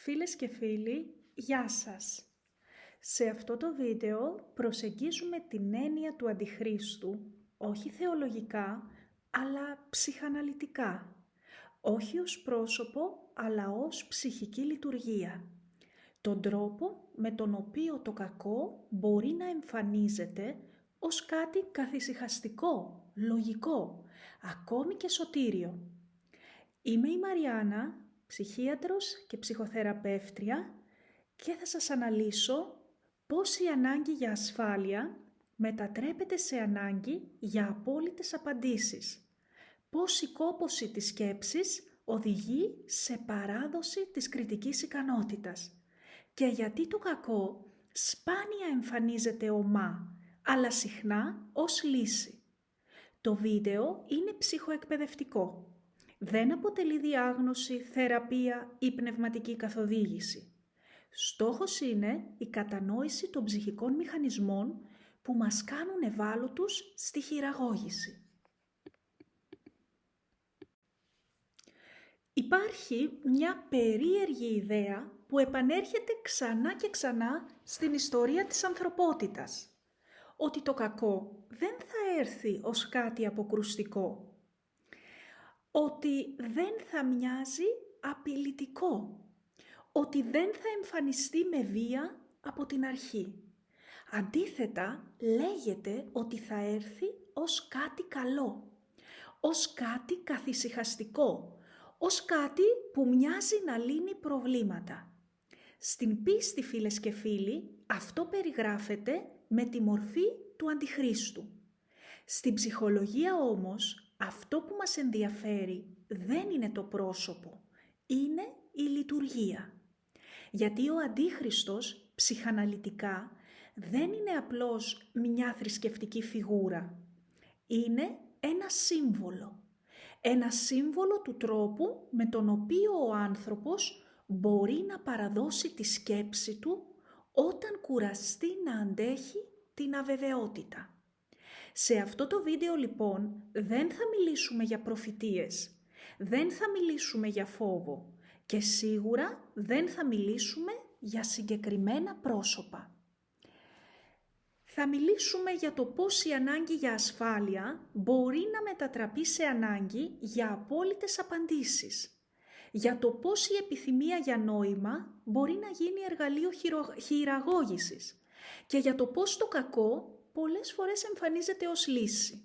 Φίλες και φίλοι, γεια σας! Σε αυτό το βίντεο προσεγγίζουμε την έννοια του Αντιχρίστου, όχι θεολογικά, αλλά ψυχαναλυτικά. Όχι ως πρόσωπο, αλλά ως ψυχική λειτουργία. Τον τρόπο με τον οποίο το κακό μπορεί να εμφανίζεται ως κάτι καθησυχαστικό, λογικό, ακόμη και σωτήριο. Είμαι η Μαριάννα, ψυχίατρος και ψυχοθεραπεύτρια και θα σας αναλύσω πώς η ανάγκη για ασφάλεια μετατρέπεται σε ανάγκη για απόλυτες απαντήσεις. Πώς η κόπωση της σκέψης οδηγεί σε παράδοση της κριτικής ικανότητας. Και γιατί το κακό σπάνια εμφανίζεται ομά, αλλά συχνά ως λύση. Το βίντεο είναι ψυχοεκπαιδευτικό. Δεν αποτελεί διάγνωση, θεραπεία ή πνευματική καθοδήγηση. Στόχος είναι η κατανόηση των ψυχικών μηχανισμών που μας κάνουν ευάλωτους στη χειραγώγηση. Υπάρχει μια περίεργη ιδέα που επανέρχεται ξανά και ξανά στην ιστορία της ανθρωπότητας. Ότι το κακό δεν θα έρθει ως κάτι αποκρουστικό. Ότι δεν θα μοιάζει απειλητικό. Ότι δεν θα εμφανιστεί με βία από την αρχή. Αντίθετα, λέγεται ότι θα έρθει ως κάτι καλό. Ως κάτι καθησυχαστικό. Ως κάτι που μοιάζει να λύνει προβλήματα. Στην πίστη, φίλες και φίλοι, αυτό περιγράφεται με τη μορφή του Αντιχρίστου. Στην ψυχολογία όμως, αυτό που μας ενδιαφέρει δεν είναι το πρόσωπο, είναι η λειτουργία. Γιατί ο Αντίχριστος, ψυχαναλυτικά, δεν είναι απλώς μια θρησκευτική φιγούρα. Είναι ένα σύμβολο. Ένα σύμβολο του τρόπου με τον οποίο ο άνθρωπος μπορεί να παραδώσει τη σκέψη του όταν κουραστεί να αντέχει την αβεβαιότητα. Σε αυτό το βίντεο λοιπόν δεν θα μιλήσουμε για προφητείες, δεν θα μιλήσουμε για φόβο και σίγουρα δεν θα μιλήσουμε για συγκεκριμένα πρόσωπα. Θα μιλήσουμε για το πώς η ανάγκη για ασφάλεια μπορεί να μετατραπεί σε ανάγκη για απόλυτες απαντήσεις. Για το πώς η επιθυμία για νόημα μπορεί να γίνει εργαλείο χειραγώγησης. Και για το πώς το κακό πολλές φορές εμφανίζεται ως λύση.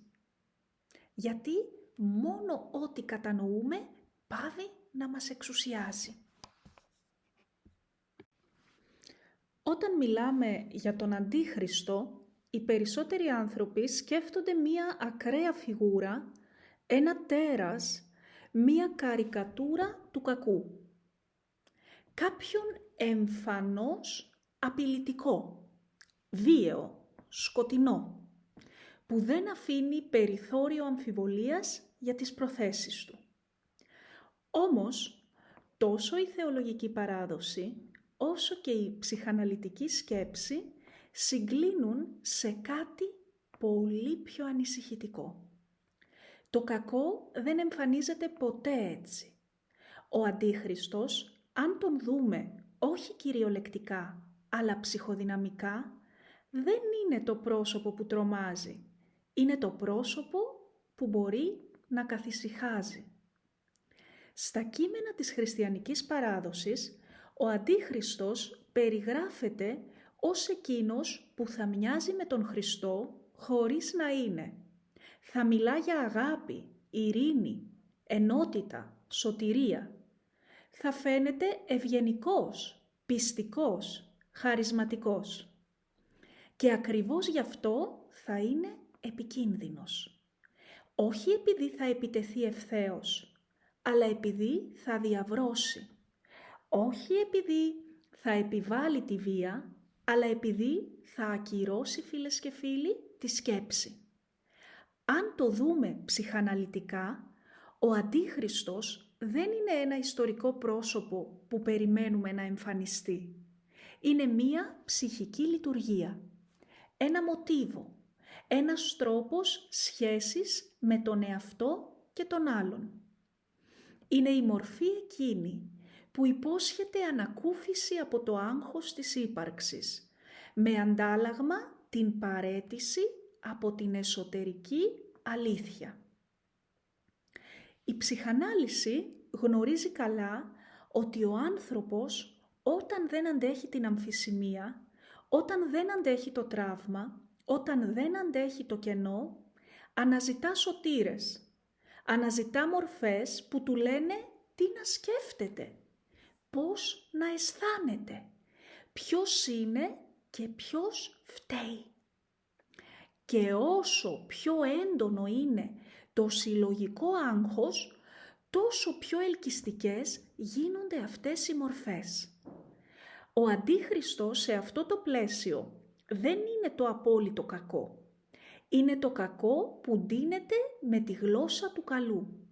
Γιατί μόνο ό,τι κατανοούμε πάβει να μας εξουσιάζει. Όταν μιλάμε για τον Αντίχριστο, οι περισσότεροι άνθρωποι σκέφτονται μία ακραία φιγούρα, ένα τέρας, μία καρικατούρα του κακού. Κάποιον εμφανώς απειλητικό, βίαιο, σκοτεινό, που δεν αφήνει περιθώριο αμφιβολίας για τις προθέσεις του. Όμως, τόσο η θεολογική παράδοση, όσο και η ψυχαναλυτική σκέψη συγκλίνουν σε κάτι πολύ πιο ανησυχητικό. Το κακό δεν εμφανίζεται ποτέ έτσι. Ο Αντίχριστος, αν τον δούμε όχι κυριολεκτικά, αλλά ψυχοδυναμικά, δεν είναι το πρόσωπο που τρομάζει. Είναι το πρόσωπο που μπορεί να καθησυχάζει. Στα κείμενα της χριστιανικής παράδοσης, ο Αντίχριστος περιγράφεται ως εκείνος που θα μοιάζει με τον Χριστό χωρίς να είναι. Θα μιλά για αγάπη, ειρήνη, ενότητα, σωτηρία. Θα φαίνεται ευγενικός, πιστικός, χαρισματικός. Και ακριβώς γι' αυτό θα είναι επικίνδυνος. Όχι επειδή θα επιτεθεί ευθέως, αλλά επειδή θα διαβρώσει. Όχι επειδή θα επιβάλλει τη βία, αλλά επειδή θα ακυρώσει, φίλες και φίλοι, τη σκέψη. Αν το δούμε ψυχαναλυτικά, ο Αντίχριστος δεν είναι ένα ιστορικό πρόσωπο που περιμένουμε να εμφανιστεί. Είναι μία ψυχική λειτουργία, ένα μοτίβο, ένας τρόπος σχέσης με τον εαυτό και τον άλλον. Είναι η μορφή εκείνη που υπόσχεται ανακούφιση από το άγχος της ύπαρξης, με αντάλλαγμα την παραίτηση από την εσωτερική αλήθεια. Η ψυχανάλυση γνωρίζει καλά ότι ο άνθρωπος όταν δεν αντέχει την αμφισημία, όταν δεν αντέχει το τραύμα, όταν δεν αντέχει το κενό, αναζητά σωτήρες, αναζητά μορφές που του λένε τι να σκέφτεται, πώς να αισθάνεται, ποιος είναι και ποιος φταίει. Και όσο πιο έντονο είναι το συλλογικό άγχος, τόσο πιο ελκυστικές γίνονται αυτές οι μορφές. Ο Αντίχριστος σε αυτό το πλαίσιο δεν είναι το απόλυτο κακό. Είναι το κακό που ντύνεται με τη γλώσσα του καλού.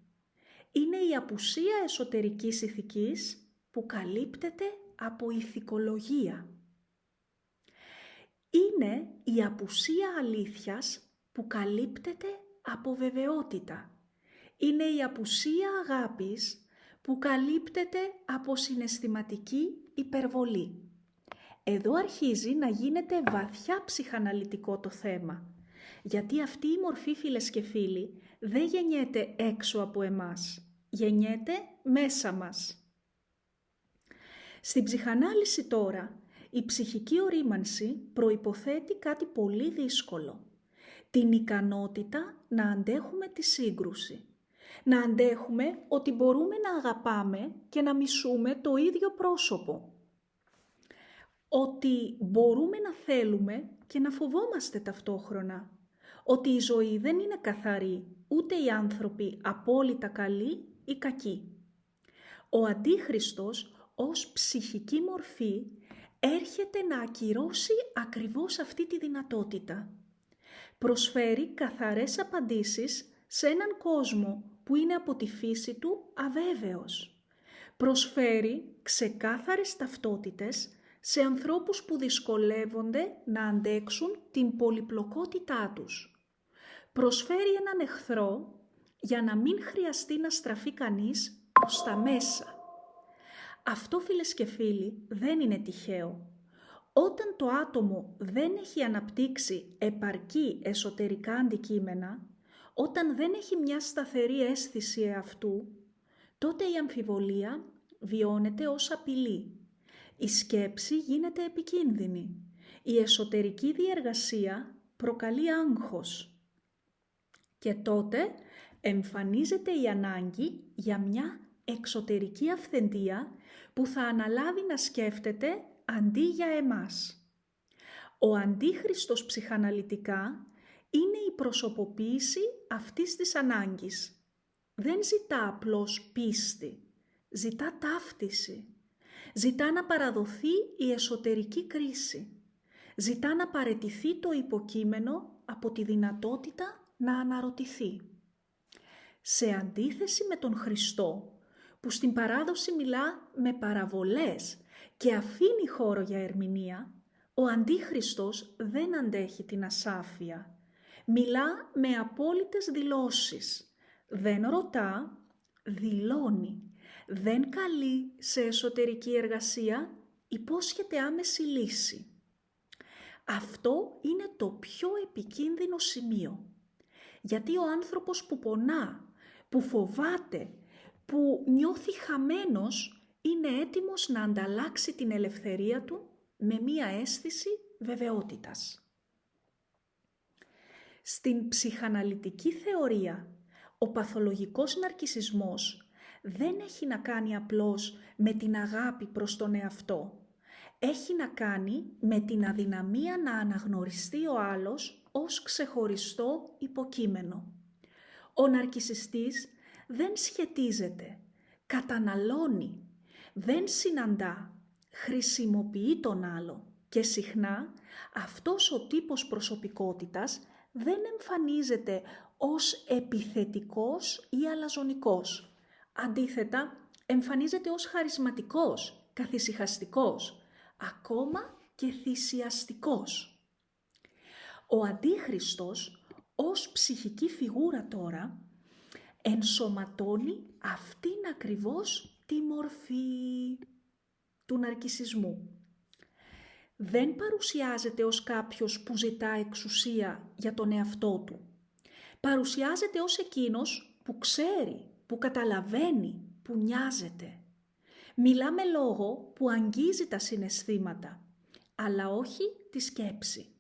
Είναι η απουσία εσωτερικής ηθικής που καλύπτεται από ηθικολογία. Είναι η απουσία αλήθειας που καλύπτεται από βεβαιότητα. Είναι η απουσία αγάπης που καλύπτεται από συναισθηματική υπερβολή. Εδώ αρχίζει να γίνεται βαθιά ψυχαναλυτικό το θέμα, γιατί αυτή η μορφή, φίλες και φίλοι, δεν γεννιέται έξω από εμάς, γεννιέται μέσα μας. Στην ψυχανάλυση τώρα, η ψυχική ορίμανση προϋποθέτει κάτι πολύ δύσκολο, την ικανότητα να αντέχουμε τη σύγκρουση. Να αντέχουμε ότι μπορούμε να αγαπάμε και να μισούμε το ίδιο πρόσωπο. Ότι μπορούμε να θέλουμε και να φοβόμαστε ταυτόχρονα. Ότι η ζωή δεν είναι καθαρή, ούτε οι άνθρωποι απόλυτα καλοί ή κακοί. Ο Αντίχριστος ως ψυχική μορφή έρχεται να ακυρώσει ακριβώς αυτή τη δυνατότητα. Προσφέρει καθαρές απαντήσεις σε έναν κόσμο που είναι από τη φύση του αβέβαιος. Προσφέρει ξεκάθαρες ταυτότητες σε ανθρώπους που δυσκολεύονται να αντέξουν την πολυπλοκότητά τους. Προσφέρει έναν εχθρό για να μην χρειαστεί να στραφεί κανείς προς τα μέσα. Αυτό, φίλες και φίλοι, δεν είναι τυχαίο. Όταν το άτομο δεν έχει αναπτύξει επαρκή εσωτερικά αντικείμενα, όταν δεν έχει μια σταθερή αίσθηση εαυτού, τότε η αμφιβολία βιώνεται ως απειλή. Η σκέψη γίνεται επικίνδυνη. Η εσωτερική διεργασία προκαλεί άγχος. Και τότε εμφανίζεται η ανάγκη για μια εξωτερική αυθεντία που θα αναλάβει να σκέφτεται αντί για εμάς. Ο Αντίχριστος ψυχαναλυτικά είναι η προσωποποίηση αυτής της ανάγκης. Δεν ζητά απλώς πίστη, ζητά ταύτιση. Ζητά να παραδοθεί η εσωτερική κρίση. Ζητά να παραιτηθεί το υποκείμενο από τη δυνατότητα να αναρωτηθεί. Σε αντίθεση με τον Χριστό, που στην παράδοση μιλά με παραβολές και αφήνει χώρο για ερμηνεία, ο Αντίχριστος δεν αντέχει την ασάφεια. Μιλά με απόλυτες δηλώσεις. Δεν ρωτά, δηλώνει. Δεν καλεί σε εσωτερική εργασία, υπόσχεται άμεση λύση. Αυτό είναι το πιο επικίνδυνο σημείο. Γιατί ο άνθρωπος που πονά, που φοβάται, που νιώθει χαμένος, είναι έτοιμος να ανταλλάξει την ελευθερία του με μία αίσθηση βεβαιότητας. Στην ψυχαναλυτική θεωρία, ο παθολογικός ναρκισσισμός δεν έχει να κάνει απλώς με την αγάπη προς τον εαυτό. Έχει να κάνει με την αδυναμία να αναγνωριστεί ο άλλος ως ξεχωριστό υποκείμενο. Ο ναρκισσιστής δεν σχετίζεται, καταναλώνει, δεν συναντά, χρησιμοποιεί τον άλλο και συχνά αυτός ο τύπος προσωπικότητας δεν εμφανίζεται ως επιθετικός ή αλαζονικός. Αντίθετα, εμφανίζεται ως χαρισματικός, καθησυχαστικός, ακόμα και θυσιαστικός. Ο Αντίχριστος, ως ψυχική φιγούρα τώρα, ενσωματώνει αυτήν ακριβώς τη μορφή του ναρκισσισμού. Δεν παρουσιάζεται ως κάποιος που ζητά εξουσία για τον εαυτό του. Παρουσιάζεται ως εκείνος που ξέρει, που καταλαβαίνει, που νοιάζεται. Μιλά με λόγο που αγγίζει τα συναισθήματα, αλλά όχι τη σκέψη.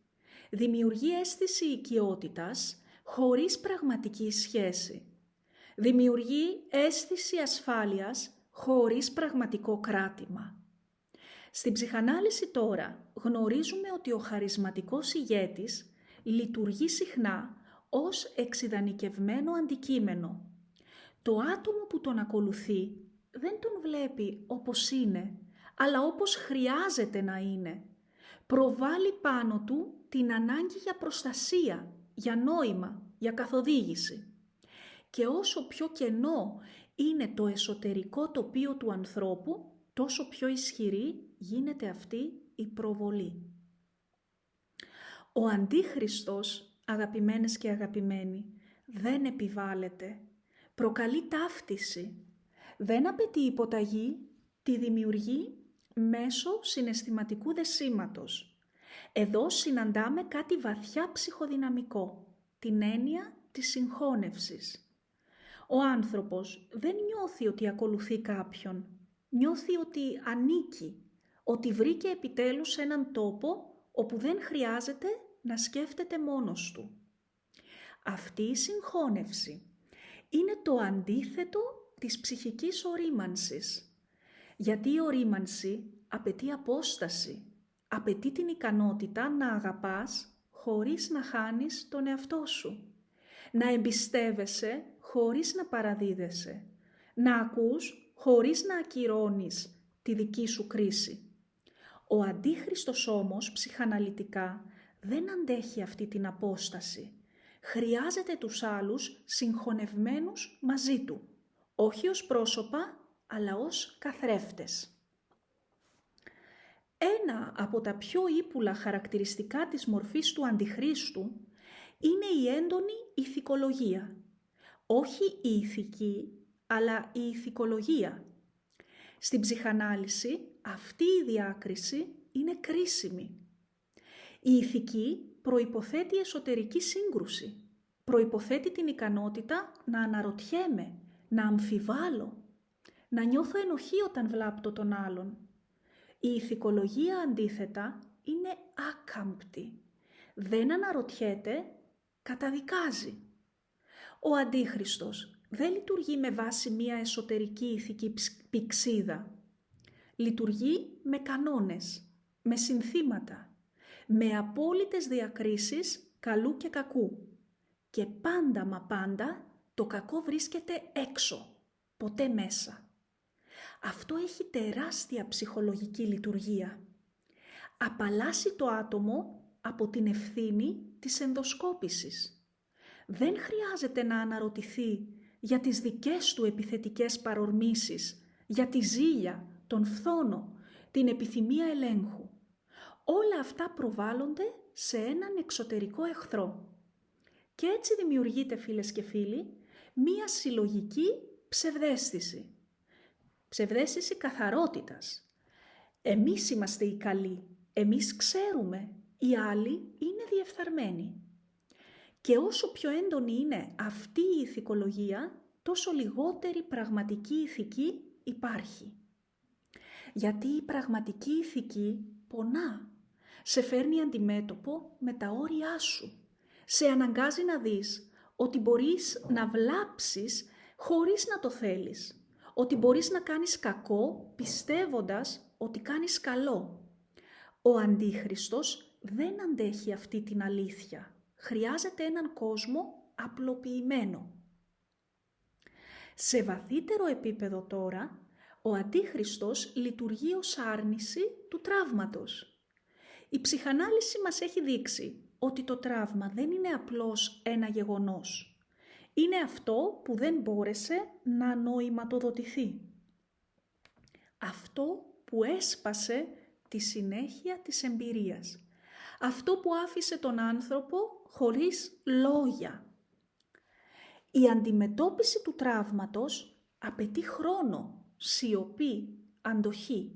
Δημιουργεί αίσθηση οικειότητας χωρίς πραγματική σχέση. Δημιουργεί αίσθηση ασφάλειας χωρίς πραγματικό κράτημα. Στην ψυχανάλυση τώρα γνωρίζουμε ότι ο χαρισματικός ηγέτης λειτουργεί συχνά ως εξειδανικευμένο αντικείμενο. Το άτομο που τον ακολουθεί δεν τον βλέπει όπως είναι, αλλά όπως χρειάζεται να είναι. Προβάλλει πάνω του την ανάγκη για προστασία, για νόημα, για καθοδήγηση. Και όσο πιο κενό είναι το εσωτερικό τοπίο του ανθρώπου, τόσο πιο ισχυρή γίνεται αυτή η προβολή. Ο Αντίχριστος, αγαπημένες και αγαπημένοι, δεν επιβάλλεται. Προκαλεί ταύτιση. Δεν απαιτεί υποταγή, τη δημιουργεί μέσω συναισθηματικού δεσίματος. Εδώ συναντάμε κάτι βαθιά ψυχοδυναμικό, την έννοια της συγχώνευσης. Ο άνθρωπος δεν νιώθει ότι ακολουθεί κάποιον, νιώθει ότι ανήκει, ότι βρήκε επιτέλους έναν τόπο όπου δεν χρειάζεται να σκέφτεται μόνος του. Αυτή η συγχώνευση είναι το αντίθετο της ψυχικής ορίμανσης, γιατί η ορίμανση απαιτεί απόσταση, απαιτεί την ικανότητα να αγαπάς χωρίς να χάνεις τον εαυτό σου, να εμπιστεύεσαι χωρίς να παραδίδεσαι, να ακούς χωρίς να ακυρώνεις τη δική σου κρίση. Ο Αντίχριστος όμως ψυχαναλυτικά δεν αντέχει αυτή την απόσταση. Χρειάζεται τους άλλους συγχωνευμένους μαζί του, όχι ως πρόσωπα, αλλά ως καθρέφτες. Ένα από τα πιο ύπουλα χαρακτηριστικά της μορφής του Αντιχρίστου είναι η έντονη ηθικολογία. Όχι η ηθική, αλλά η ηθικολογία. Στην ψυχανάλυση αυτή η διάκριση είναι κρίσιμη. Η ηθική προϋποθέτει εσωτερική σύγκρουση. Προϋποθέτει την ικανότητα να αναρωτιέμαι, να αμφιβάλλω, να νιώθω ενοχή όταν βλάπτω τον άλλον. Η ηθικολογία αντίθετα είναι άκαμπτη. Δεν αναρωτιέται, καταδικάζει. Ο Αντίχριστος δεν λειτουργεί με βάση μία εσωτερική ηθική πυξίδα. Λειτουργεί με κανόνες, με συνθήματα, με απόλυτες διακρίσεις καλού και κακού. Και πάντα μα πάντα το κακό βρίσκεται έξω, ποτέ μέσα. Αυτό έχει τεράστια ψυχολογική λειτουργία. Απαλλάσσει το άτομο από την ευθύνη της ενδοσκόπησης. Δεν χρειάζεται να αναρωτηθεί για τις δικές του επιθετικές παρορμήσεις, για τη ζήλια, τον φθόνο, την επιθυμία ελέγχου. Όλα αυτά προβάλλονται σε έναν εξωτερικό εχθρό. Και έτσι δημιουργείται, φίλες και φίλοι, μία συλλογική ψευδαίσθηση. Ψευδαίσθηση καθαρότητας. Εμείς είμαστε οι καλοί, εμείς ξέρουμε, οι άλλοι είναι διεφθαρμένοι. Και όσο πιο έντονη είναι αυτή η ηθικολογία, τόσο λιγότερη πραγματική ηθική υπάρχει. Γιατί η πραγματική ηθική πονά, σε φέρνει αντιμέτωπο με τα όρια σου, σε αναγκάζει να δεις ότι μπορείς να βλάψεις χωρίς να το θέλεις, ότι μπορείς να κάνεις κακό πιστεύοντας ότι κάνεις καλό. Ο Αντίχριστος δεν αντέχει αυτή την αλήθεια. Χρειάζεται έναν κόσμο απλοποιημένο. Σε βαθύτερο επίπεδο τώρα, ο Αντίχριστος λειτουργεί ως άρνηση του τραύματος. Η ψυχανάλυση μας έχει δείξει ότι το τραύμα δεν είναι απλώς ένα γεγονός. Είναι αυτό που δεν μπόρεσε να νοηματοδοτηθεί. Αυτό που έσπασε τη συνέχεια της εμπειρίας. Αυτό που άφησε τον άνθρωπο χωρίς λόγια. Η αντιμετώπιση του τραύματος απαιτεί χρόνο, σιωπή, αντοχή.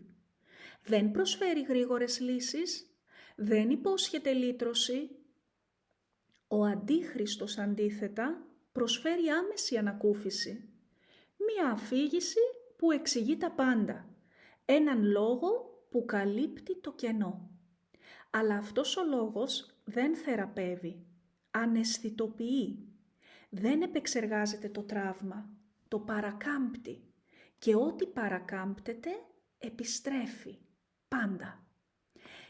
Δεν προσφέρει γρήγορες λύσεις, δεν υπόσχεται λύτρωση. Ο Αντίχριστος αντίθετα προσφέρει άμεση ανακούφιση. Μία αφήγηση που εξηγεί τα πάντα. Έναν λόγο που καλύπτει το κενό. Αλλά αυτός ο λόγος δεν θεραπεύει, αναισθητοποιεί. Δεν επεξεργάζεται το τραύμα, το παρακάμπτει και ό,τι παρακάμπτεται επιστρέφει, πάντα.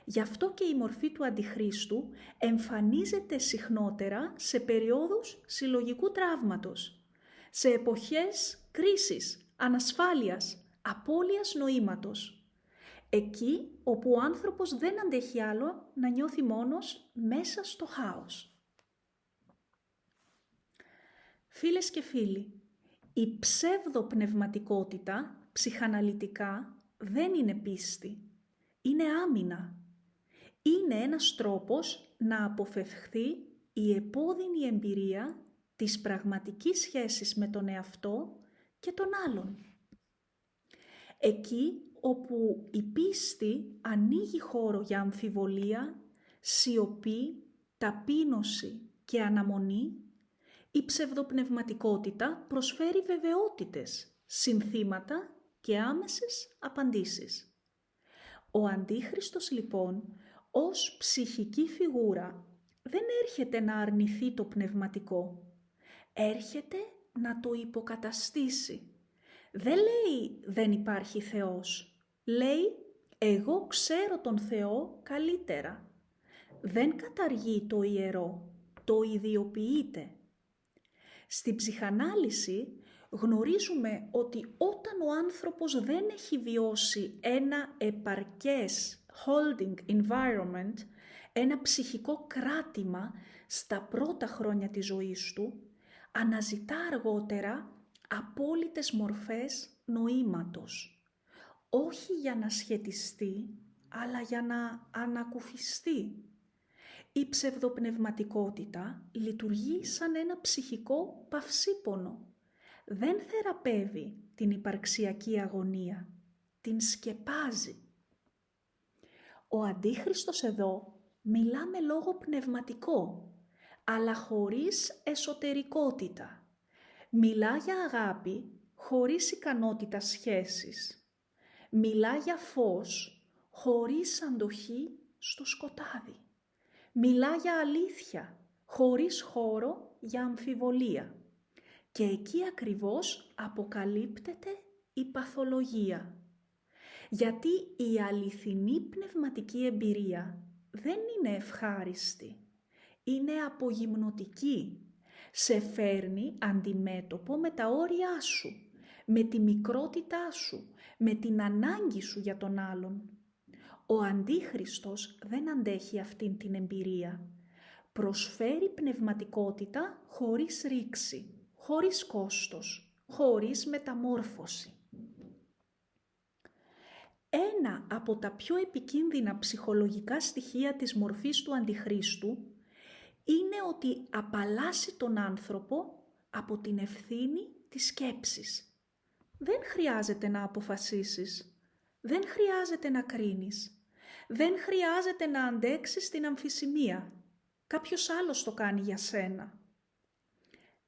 Γι' αυτό και η μορφή του Αντιχρίστου εμφανίζεται συχνότερα σε περιόδους συλλογικού τραύματος, σε εποχές κρίσης, ανασφάλειας, απώλειας νοήματος. Εκεί όπου ο άνθρωπος δεν αντέχει άλλο να νιώθει μόνος μέσα στο χάος. Φίλες και φίλοι, η ψευδοπνευματικότητα ψυχαναλυτικά δεν είναι πίστη, είναι άμυνα. Είναι ένας τρόπος να αποφευχθεί η επώδυνη εμπειρία της πραγματικής σχέσης με τον εαυτό και τον άλλον. Εκεί όπου η πίστη ανοίγει χώρο για αμφιβολία, σιωπή, ταπείνωση και αναμονή, η ψευδοπνευματικότητα προσφέρει βεβαιότητες, συνθήματα και άμεσες απαντήσεις. Ο Αντίχριστος λοιπόν, ως ψυχική φιγούρα, δεν έρχεται να αρνηθεί το πνευματικό. Έρχεται να το υποκαταστήσει. Δεν λέει «δεν υπάρχει Θεός». Λέει «εγώ ξέρω τον Θεό καλύτερα». Δεν καταργεί το ιερό, το ιδιοποιείται. Στην ψυχανάλυση γνωρίζουμε ότι όταν ο άνθρωπος δεν έχει βιώσει ένα επαρκές holding environment, ένα ψυχικό κράτημα στα πρώτα χρόνια της ζωής του, αναζητά αργότερα απόλυτες μορφές νοήματος. Όχι για να σχετιστεί, αλλά για να ανακουφιστεί. Η ψευδοπνευματικότητα λειτουργεί σαν ένα ψυχικό παυσίπονο. Δεν θεραπεύει την υπαρξιακή αγωνία, την σκεπάζει. Ο Αντίχριστος εδώ μιλά με λόγο πνευματικό, αλλά χωρίς εσωτερικότητα. Μιλά για αγάπη χωρίς ικανότητα σχέσης. Μιλά για φως χωρίς αντοχή στο σκοτάδι. Μιλά για αλήθεια χωρίς χώρο για αμφιβολία. Και εκεί ακριβώς αποκαλύπτεται η παθολογία. Γιατί η αληθινή πνευματική εμπειρία δεν είναι ευχάριστη. Είναι απογυμνωτική. Σε φέρνει αντιμέτωπο με τα όρια σου, με τη μικρότητά σου, με την ανάγκη σου για τον άλλον. Ο Αντίχριστος δεν αντέχει αυτήν την εμπειρία. Προσφέρει πνευματικότητα χωρίς ρήξη, χωρίς κόστος, χωρίς μεταμόρφωση. Ένα από τα πιο επικίνδυνα ψυχολογικά στοιχεία της μορφής του Αντιχρίστου είναι ότι απαλλάσσει τον άνθρωπο από την ευθύνη της σκέψης. Δεν χρειάζεται να αποφασίσεις, δεν χρειάζεται να κρίνεις, δεν χρειάζεται να αντέξεις την αμφισημία. Κάποιος άλλος το κάνει για σένα.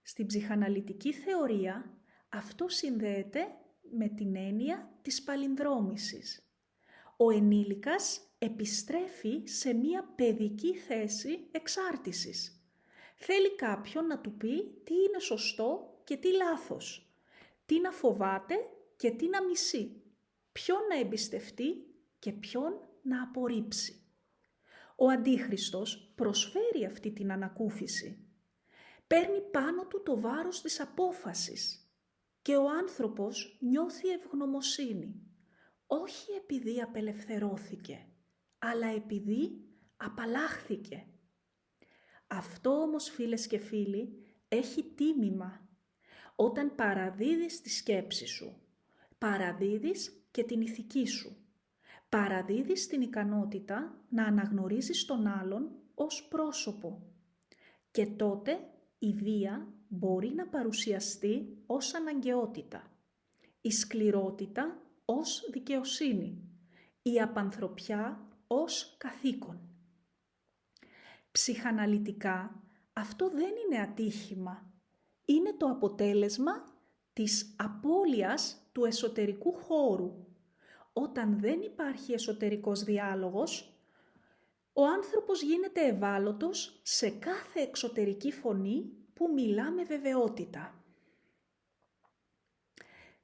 Στην ψυχαναλυτική θεωρία αυτό συνδέεται με την έννοια της παλινδρόμησης. Ο ενήλικας επιστρέφει σε μία παιδική θέση εξάρτησης. Θέλει κάποιον να του πει τι είναι σωστό και τι λάθος, τι να φοβάται και τι να μισεί, ποιον να εμπιστευτεί και ποιον να απορρίψει. Ο Αντίχριστος προσφέρει αυτή την ανακούφιση. Παίρνει πάνω του το βάρος της απόφασης και ο άνθρωπος νιώθει ευγνωμοσύνη. Όχι επειδή απελευθερώθηκε, αλλά επειδή απαλλάχθηκε. Αυτό όμως, φίλες και φίλοι, έχει τίμημα. Όταν παραδίδεις τη σκέψη σου, παραδίδεις και την ηθική σου. Παραδίδεις την ικανότητα να αναγνωρίζεις τον άλλον ως πρόσωπο. Και τότε η βία μπορεί να παρουσιαστεί ως αναγκαιότητα. η σκληρότητα ως δικαιοσύνη, η απανθρωπιά ως καθήκον. Ψυχαναλυτικά αυτό δεν είναι ατύχημα, είναι το αποτέλεσμα της απώλειας του εσωτερικού χώρου. Όταν δεν υπάρχει εσωτερικός διάλογος, ο άνθρωπος γίνεται ευάλωτος σε κάθε εξωτερική φωνή που μιλά με βεβαιότητα.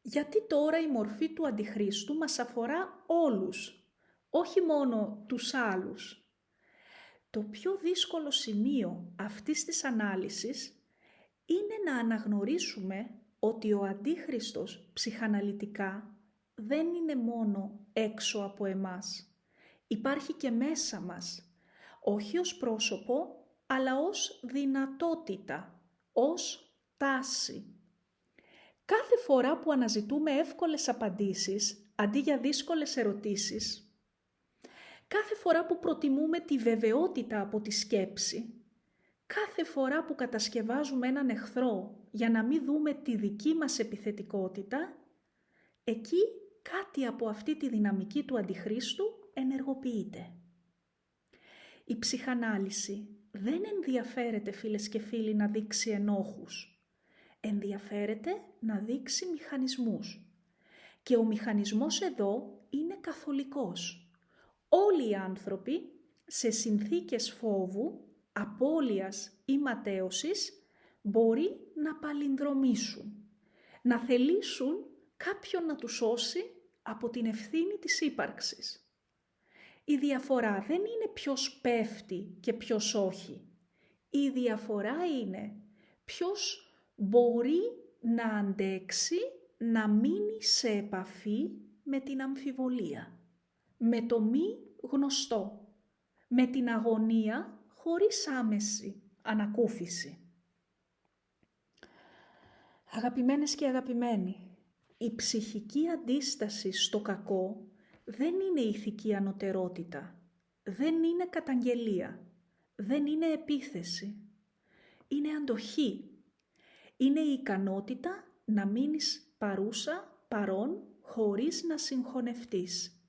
Γιατί τώρα η μορφή του Αντιχρίστου μας αφορά όλους, όχι μόνο τους άλλους. Το πιο δύσκολο σημείο αυτής της ανάλυσης είναι να αναγνωρίσουμε ότι ο Αντίχριστος ψυχαναλυτικά δεν είναι μόνο έξω από εμάς. Υπάρχει και μέσα μας, όχι ως πρόσωπο, αλλά ως δυνατότητα, ως τάση. Κάθε φορά που αναζητούμε εύκολες απαντήσεις, αντί για δύσκολες ερωτήσεις, κάθε φορά που προτιμούμε τη βεβαιότητα από τη σκέψη, κάθε φορά που κατασκευάζουμε έναν εχθρό για να μην δούμε τη δική μας επιθετικότητα, εκεί κάτι από αυτή τη δυναμική του Αντιχρίστου ενεργοποιείται. Η ψυχανάλυση δεν ενδιαφέρεται, φίλες και φίλοι, να δείξει ενόχους. Ενδιαφέρεται να δείξει μηχανισμούς. Και ο μηχανισμός εδώ είναι καθολικός. Όλοι οι άνθρωποι σε συνθήκες φόβου, απώλειας ή ματέωσης μπορεί να παλινδρομήσουν, να θελήσουν κάποιον να τους σώσει από την ευθύνη της ύπαρξης. Η διαφορά δεν είναι ποιος πέφτει και ποιος όχι. Η διαφορά είναι ποιος μπορεί να αντέξει, να μείνει σε επαφή με την αμφιβολία, με το μη γνωστό, με την αγωνία χωρίς άμεση ανακούφιση. Αγαπημένες και αγαπημένοι, η ψυχική αντίσταση στο κακό δεν είναι ηθική ανωτερότητα, δεν είναι καταγγελία, δεν είναι επίθεση, είναι αντοχή. Είναι η ικανότητα να μείνεις παρούσα, παρόν, χωρίς να συγχωνευτείς.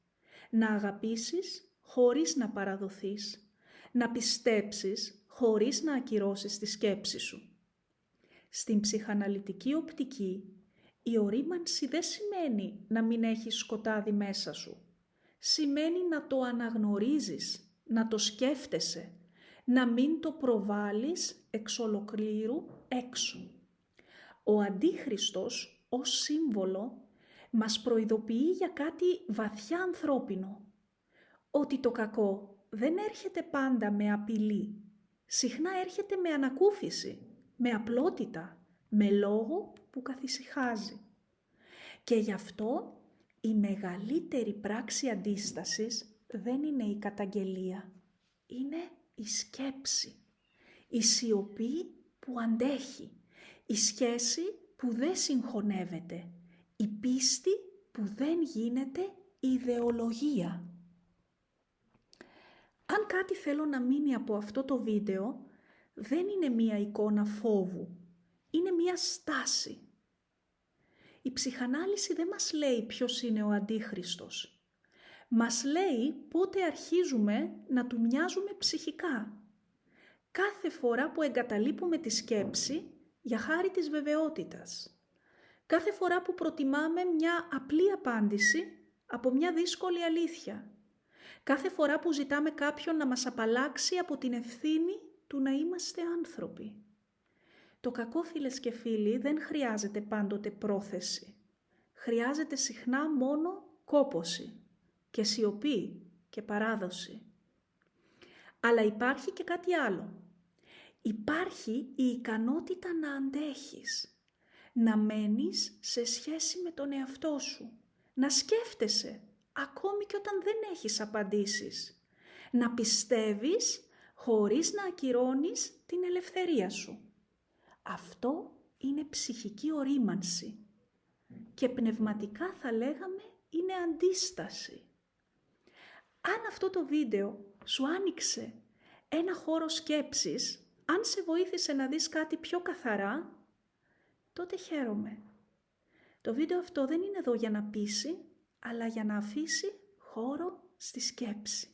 Να αγαπήσεις χωρίς να παραδοθείς. Να πιστέψεις χωρίς να ακυρώσεις τη σκέψη σου. Στην ψυχαναλυτική οπτική, η ορίμανση δεν σημαίνει να μην έχεις σκοτάδι μέσα σου. Σημαίνει να το αναγνωρίζεις, να το σκέφτεσαι, να μην το προβάλλεις εξ ολοκλήρου έξω. Ο Αντίχριστος ως σύμβολο μας προειδοποιεί για κάτι βαθιά ανθρώπινο. Ότι το κακό δεν έρχεται πάντα με απειλή. Συχνά έρχεται με ανακούφιση, με απλότητα, με λόγο που καθησυχάζει. Και γι' αυτό η μεγαλύτερη πράξη αντίστασης δεν είναι η καταγγελία. Είναι η σκέψη, η σιωπή που αντέχει, η σχέση που δεν συγχωνεύεται, η πίστη που δεν γίνεται ιδεολογία. Αν κάτι θέλω να μείνει από αυτό το βίντεο, δεν είναι μία εικόνα φόβου, είναι μία στάση. Η ψυχανάλυση δεν μας λέει ποιος είναι ο Αντίχριστος. Μας λέει πότε αρχίζουμε να του μοιάζουμε ψυχικά. Κάθε φορά που εγκαταλείπουμε τη σκέψη για χάρη της βεβαιότητας. Κάθε φορά που προτιμάμε μια απλή απάντηση από μια δύσκολη αλήθεια. Κάθε φορά που ζητάμε κάποιον να μας απαλλάξει από την ευθύνη του να είμαστε άνθρωποι. Το κακό, φίλες και φίλοι, δεν χρειάζεται πάντοτε πρόθεση. Χρειάζεται συχνά μόνο κόπωση και σιωπή και παράδοση. Αλλά υπάρχει και κάτι άλλο. Υπάρχει η ικανότητα να αντέχεις, να μένεις σε σχέση με τον εαυτό σου, να σκέφτεσαι ακόμη και όταν δεν έχεις απαντήσεις, να πιστεύεις χωρίς να ακυρώνεις την ελευθερία σου. Αυτό είναι ψυχική ορίμανση και πνευματικά θα λέγαμε είναι αντίσταση. Αν αυτό το βίντεο σου άνοιξε ένα χώρο σκέψης, αν σε βοήθησε να δεις κάτι πιο καθαρά, τότε χαίρομαι. Το βίντεο αυτό δεν είναι εδώ για να πείσει, αλλά για να αφήσει χώρο στη σκέψη.